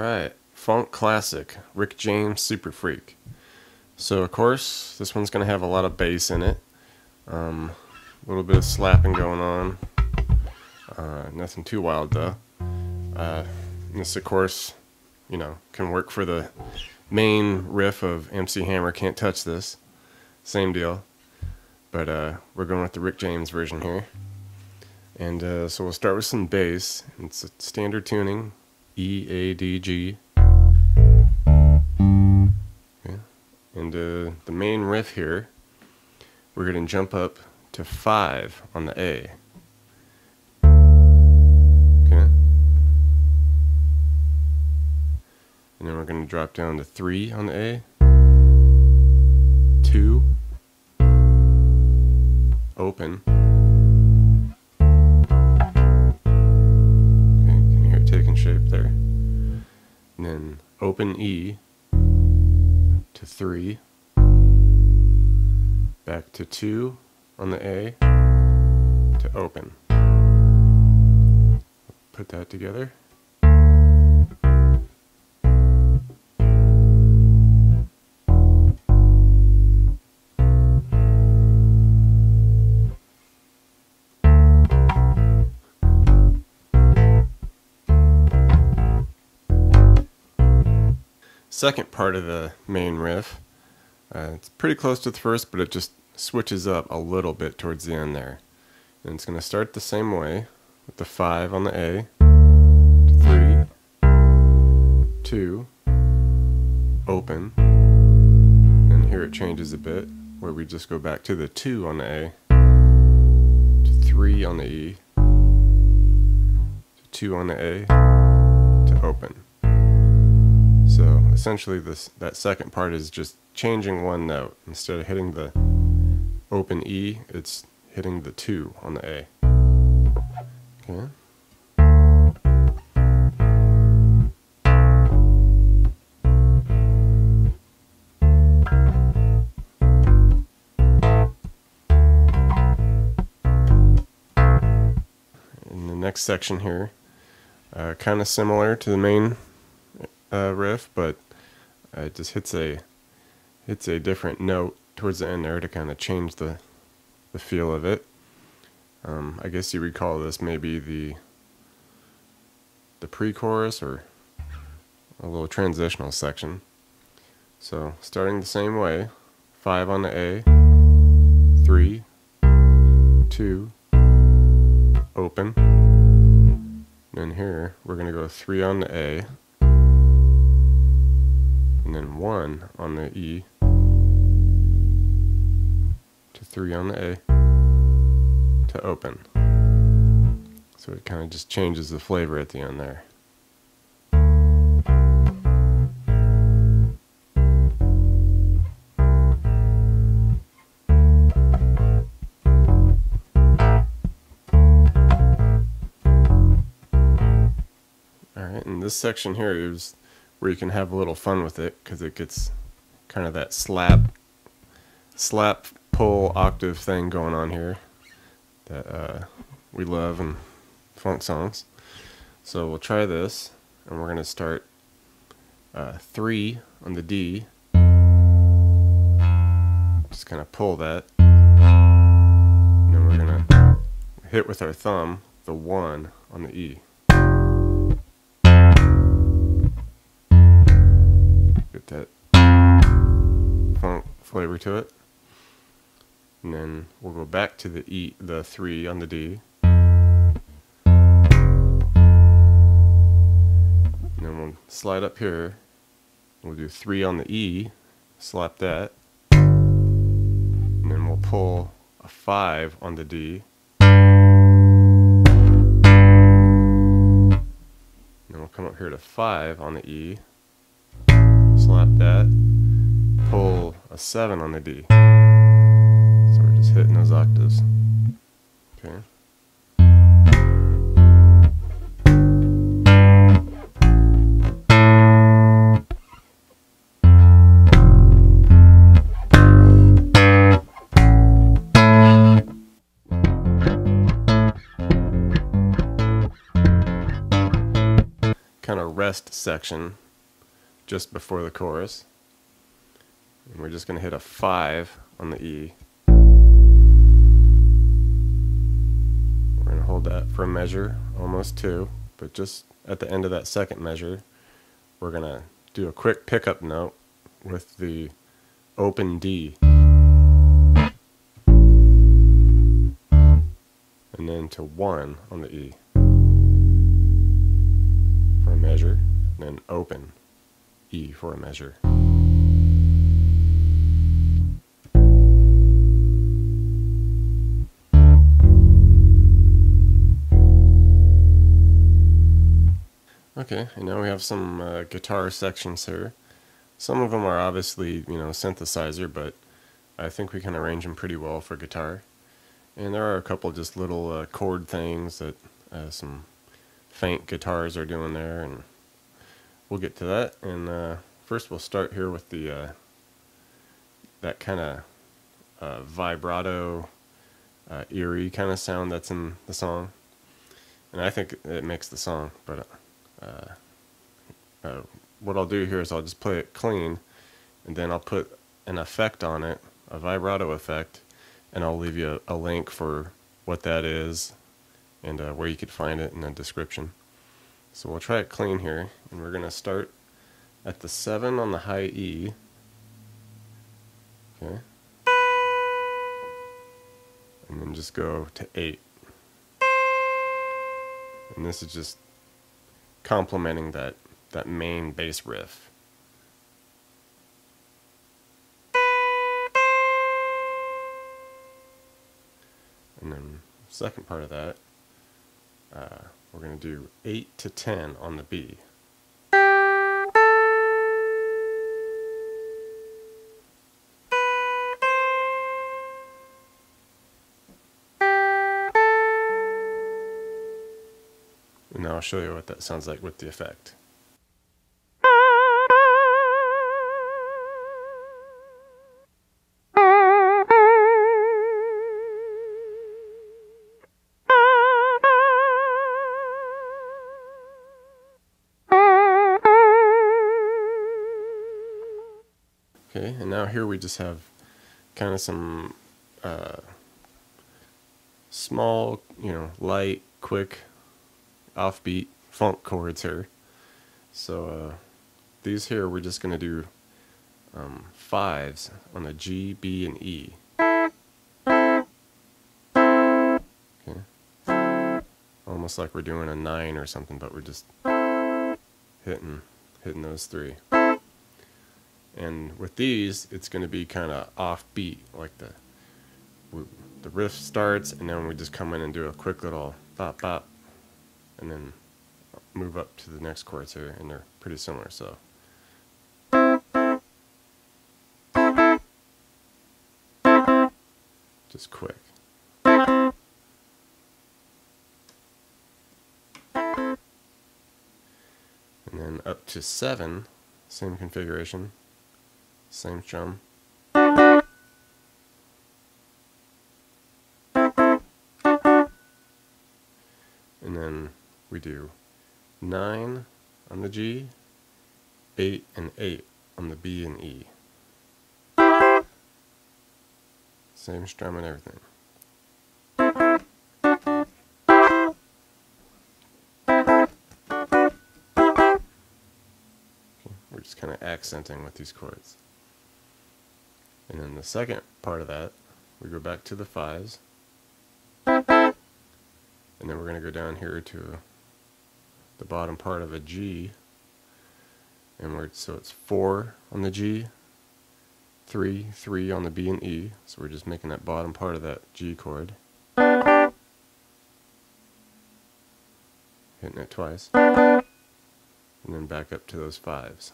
Alright, funk classic, Rick James Super Freak. So of course, this one's going to have a lot of bass in it. A little bit of slapping going on. Nothing too wild though. This of course, you know, can work for the main riff of MC Hammer, Can't Touch This. Same deal. But we're going with the Rick James version here. And so we'll start with some bass. It's a standard tuning, E, A, D, G. Okay. And the main riff here, we're going to jump up to 5 on the A. Okay. And then we're going to drop down to 3 on the A. 2. Open. Shape there, and then open E to 3, back to 2 on the A to open. Put that together. Second part of the main riff, it's pretty close to the first, but it just switches up a little bit towards the end there. And it's going to start the same way with the 5 on the A, 3, 2, open, and here it changes a bit where we just go back to the 2 on the A, to 3 on the E, to 2 on the A, to open. So essentially that second part is just changing one note. Instead of hitting the open E, it's hitting the 2 on the A. Okay. In the next section here, kind of similar to the main riff, but it just hits a different note towards the end there to kind of change the feel of it. I guess you would call this maybe the pre-chorus or a little transitional section. So starting the same way, 5 on the A, 3, 2, open, and here we're going to go 3 on the A, and then 1 on the E, to 3 on the A, to open. So it kind of just changes the flavor at the end there. Alright, and this section here is where you can have a little fun with it, because it gets kind of that slap pull octave thing going on here that we love in funk songs. So we'll try this, and we're going to start 3 on the D, just kind of pull that, and then we're going to hit with our thumb the 1 on the E. Get that funk flavor to it, and then we'll go back to the E, the 3 on the D, and then we'll slide up here. We'll do 3 on the E, slap that, and then we'll pull a 5 on the D, and then we'll come up here to 5 on the E, slap that, pull a 7 on the D. So we're just hitting those octaves. Okay. rest section just before the chorus. And we're just going to hit a 5 on the E. We're going to hold that for a measure, almost 2, but just at the end of that second measure, we're going to do a quick pickup note with the open D. And then to 1 on the E for a measure, and then open E for a measure. Okay, and now we have some guitar sections here. Some of them are obviously, synthesizer, but I think we can arrange them pretty well for guitar. And there are a couple just little chord things that some faint guitars are doing there, and we'll get to that. And first we'll start here with the that kind of vibrato, eerie kind of sound that's in the song. And I think it makes the song, but what I'll do here is I'll just play it clean, and then I'll put an effect on it, a vibrato effect, and I'll leave you a link for what that is and where you could find it in the description. So we'll try it clean here, and we're going to start at the 7 on the high E. Okay. And then just go to 8. And this is just complementing that main bass riff. And then second part of that, we're going to do 8 to 10 on the B. And now I'll show you what that sounds like with the effect. Okay, and now here we just have kind of some small, light, quick, offbeat funk chords here. So these here we're just going to do 5s on the G, B, and E. Okay. Almost like we're doing a 9 or something, but we're just hitting those 3. And with these, it's going to be kind of offbeat, like the riff starts, and then we just come in and do a quick little bop bop, and then move up to the next chords here, and they're pretty similar. So just quick. And then up to 7, same configuration. Same strum. And then we do 9 on the G, 8 and 8 on the B and E. Same strum and everything. Okay, we're just kind of accenting with these chords. And then the second part of that, we go back to the 5s, and then we're going to go down here to the bottom part of a G, and so it's 4 on the G, 3, 3 on the B and E, so we're just making that bottom part of that G chord, hitting it twice, and then back up to those 5s.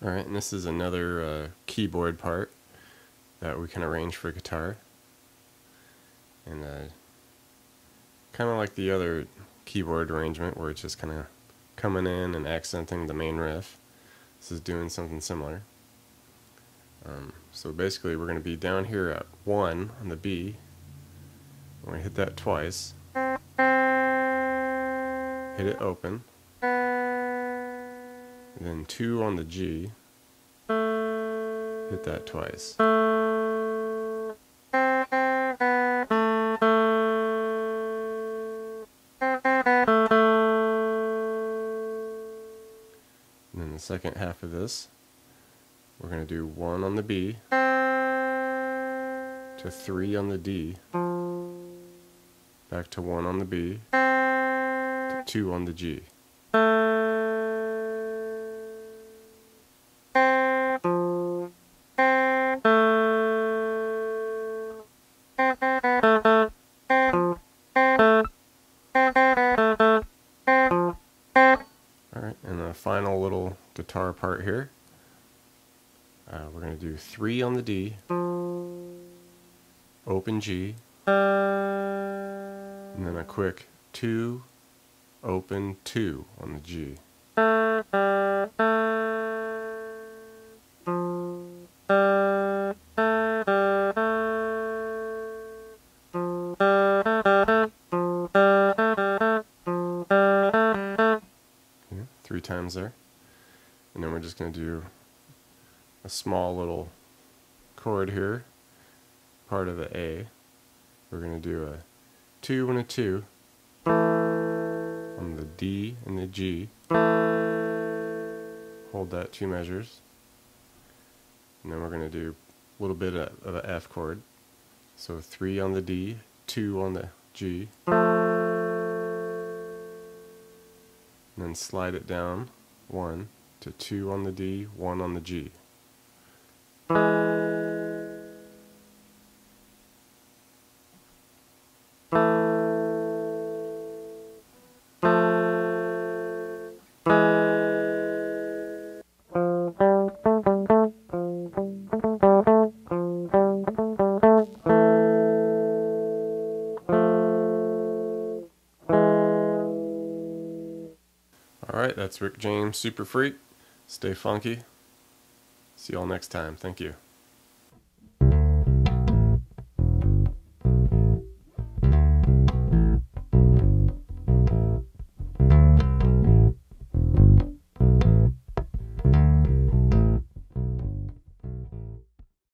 Alright, and this is another keyboard part that we can arrange for guitar. And kind of like the other keyboard arrangement where it's just kind of coming in and accenting the main riff. This is doing something similar. So basically we're going to be down here at 1 on the B. We're going to hit that twice. Hit it open. And then 2 on the G. Hit that twice. And then the second half of this, we're going to do 1 on the B to 3 on the D, back to 1 on the B to 2 on the G. Alright, and a final little guitar part here. We're going to do 3 on the D, open G, and then a quick 2, open 2 on the G. Yeah, 3 times there. And then we're just going to do a small little chord here, part of the A. We're going to do a 2 and a 2 on the D and the G. Hold that 2 measures. And then we're going to do a little bit of an F chord. So 3 on the D, 2 on the G. And then slide it down 1 to 2 on the D, 1 on the G. Alright, that's Rick James, Super Freak. Stay funky. See y'all next time. Thank you.